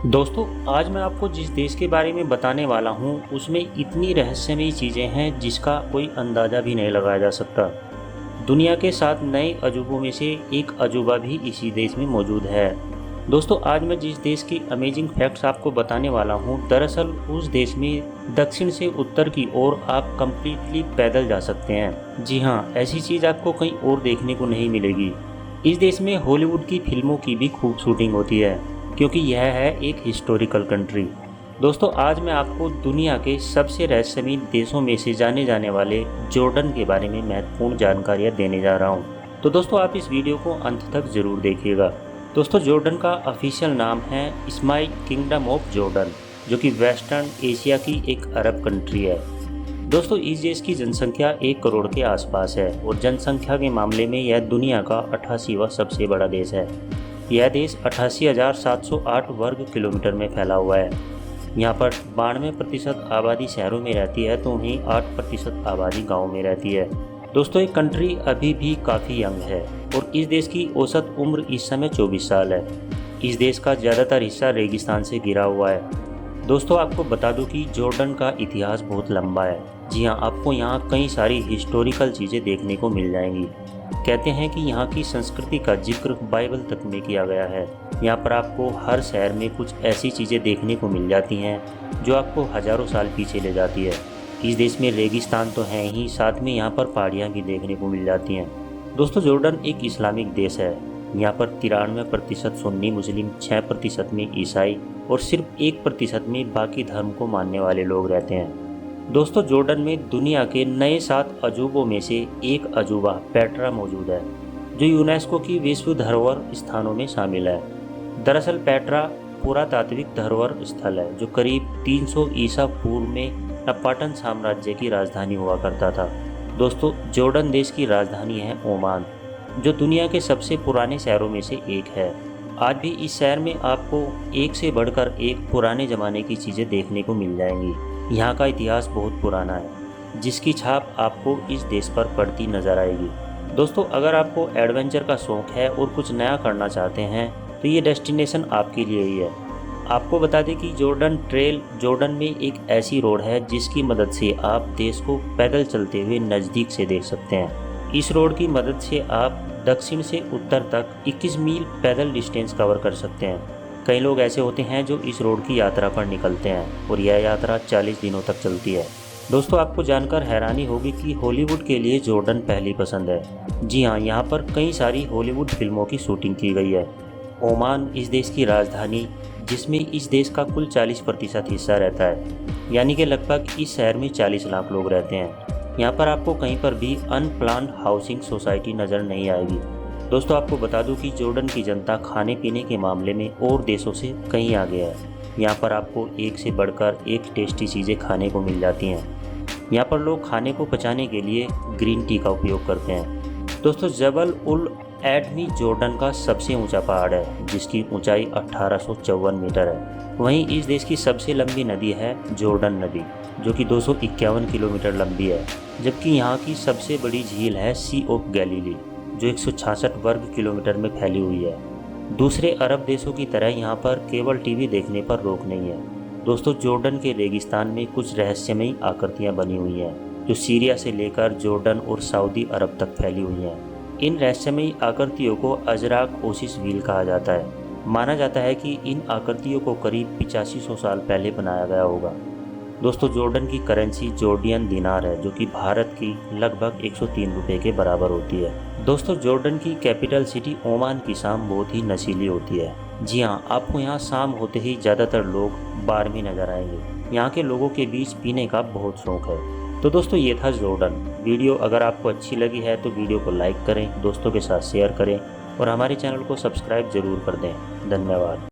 दोस्तों, आज मैं आपको जिस देश के बारे में बताने वाला हूँ उसमें इतनी रहस्यमयी चीज़ें हैं जिसका कोई अंदाज़ा भी नहीं लगाया जा सकता। दुनिया के 7 नए अजूबों में से एक अजूबा भी इसी देश में मौजूद है। दोस्तों, आज मैं जिस देश की अमेजिंग फैक्ट्स आपको बताने वाला हूँ, दरअसल उस देश में दक्षिण से उत्तर की ओर आप कंप्लीटली पैदल जा सकते हैं। जी हाँ, ऐसी चीज़ आपको कहीं और देखने को नहीं मिलेगी। इस देश में हॉलीवुड की फिल्मों की भी खूब शूटिंग होती है, क्योंकि यह है एक हिस्टोरिकल कंट्री। दोस्तों, आज मैं आपको दुनिया के सबसे रहस्यमयी देशों में से जाने जाने वाले जॉर्डन के बारे में महत्वपूर्ण जानकारियाँ देने जा रहा हूँ। तो दोस्तों, आप इस वीडियो को अंत तक ज़रूर देखिएगा। दोस्तों, जॉर्डन का ऑफिशियल नाम है इस्लामिक किंगडम ऑफ जॉर्डन, जो कि वेस्टर्न एशिया की एक अरब कंट्री है। दोस्तों, इस देश की जनसंख्या 1 करोड़ के आसपास है और जनसंख्या के मामले में यह दुनिया का 88वां सबसे बड़ा देश है। यह देश 88,708 वर्ग किलोमीटर में फैला हुआ है। यहाँ पर 92% आबादी शहरों में रहती है, तो वहीं 8% आबादी गाँव में रहती है। दोस्तों, ये कंट्री अभी भी काफ़ी यंग है और इस देश की औसत उम्र इस समय 24 साल है। इस देश का ज़्यादातर हिस्सा रेगिस्तान से घिरा हुआ है। दोस्तों, आपको बता दूं कि जॉर्डन का इतिहास बहुत लंबा है। जी हाँ, आपको यहाँ कई सारी हिस्टोरिकल चीज़ें देखने को मिल जाएंगी। कहते हैं कि यहाँ की संस्कृति का जिक्र बाइबल तक में किया गया है। यहाँ पर आपको हर शहर में कुछ ऐसी चीज़ें देखने को मिल जाती हैं जो आपको हज़ारों साल पीछे ले जाती है। इस देश में रेगिस्तान तो है ही, साथ में यहाँ पर पहाड़ियाँ भी देखने को मिल जाती हैं। दोस्तों, जॉर्डन एक इस्लामिक देश है। यहाँ पर 93% सुन्नी मुस्लिम, 6% में ईसाई और सिर्फ 1% में बाकी धर्म को मानने वाले लोग रहते हैं। दोस्तों, जॉर्डन में दुनिया के नए 7 अजूबों में से एक अजूबा पेट्रा मौजूद है, जो यूनेस्को की विश्व धरोहर स्थानों में शामिल है। दरअसल पेट्रा पुरातात्विक धरोहर स्थल है जो करीब 300 ईसा पूर्व में नपाटन साम्राज्य की राजधानी हुआ करता था। दोस्तों, जॉर्डन देश की राजधानी है ओमान, जो दुनिया के सबसे पुराने शहरों में से एक है। आज भी इस शहर में आपको एक से बढ़कर एक पुराने ज़माने की चीज़ें देखने को मिल जाएंगी। यहाँ का इतिहास बहुत पुराना है, जिसकी छाप आपको इस देश पर पड़ती नज़र आएगी। दोस्तों, अगर आपको एडवेंचर का शौक़ है और कुछ नया करना चाहते हैं तो ये डेस्टिनेशन आपके लिए ही है। आपको बता दें कि जॉर्डन ट्रेल जॉर्डन में एक ऐसी रोड है जिसकी मदद से आप देश को पैदल चलते हुए नज़दीक से देख सकते हैं। इस रोड की मदद से आप दक्षिण से उत्तर तक 21 मील पैदल डिस्टेंस कवर कर सकते हैं। कई लोग ऐसे होते हैं जो इस रोड की यात्रा पर निकलते हैं और यह यात्रा 40 दिनों तक चलती है। दोस्तों, आपको जानकर हैरानी होगी कि हॉलीवुड के लिए जॉर्डन पहली पसंद है। जी हाँ, यहाँ पर कई सारी हॉलीवुड फिल्मों की शूटिंग की गई है। ओमान इस देश की राजधानी, जिसमें इस देश का कुल 40% हिस्सा रहता है, यानी कि लगभग इस शहर में 40 लाख लोग रहते हैं। यहाँ पर आपको कहीं पर भी अनप्लान्ड हाउसिंग सोसाइटी नज़र नहीं आएगी। दोस्तों, आपको बता दूं कि जॉर्डन की जनता खाने पीने के मामले में और देशों से कहीं आगे है। यहाँ पर आपको एक से बढ़कर एक टेस्टी चीज़ें खाने को मिल जाती हैं। यहाँ पर लोग खाने को पचाने के लिए ग्रीन टी का उपयोग करते हैं। दोस्तों, जबल उल एडमी जॉर्डन का सबसे ऊंचा पहाड़ है, जिसकी ऊंचाई 1854 मीटर है। वहीं इस देश की सबसे लंबी नदी है जॉर्डन नदी, जो कि 251 किलोमीटर लंबी है। जबकि यहाँ की सबसे बड़ी झील है सी ऑफ गैलीली, जो 166 वर्ग किलोमीटर में फैली हुई है। दूसरे अरब देशों की तरह यहाँ पर केबल टीवी देखने पर रोक नहीं है। दोस्तों, जॉर्डन के रेगिस्तान में कुछ रहस्यमयी आकृतियाँ बनी हुई हैं, जो सीरिया से लेकर जॉर्डन और सऊदी अरब तक फैली हुई हैं। इन रहस्यमयी आकृतियों को अजराक ओसिस व्हील कहा जाता है। माना जाता है कि इन आकृतियों को करीब 8500 साल पहले बनाया गया होगा। दोस्तों, जॉर्डन की करेंसी जॉर्डियन दिनार है, जो कि भारत की लगभग 103 रुपये के बराबर होती है। दोस्तों, जॉर्डन की कैपिटल सिटी ओमान की शाम बहुत ही नशीली होती है। जी हाँ, आपको यहाँ शाम होते ही ज़्यादातर लोग बार में नजर आएंगे। यहाँ के लोगों के बीच पीने का बहुत शौक है। तो दोस्तों, ये था जॉर्डन। वीडियो अगर आपको अच्छी लगी है तो वीडियो को लाइक करें, दोस्तों के साथ शेयर करें और हमारे चैनल को सब्सक्राइब जरूर कर दें। धन्यवाद।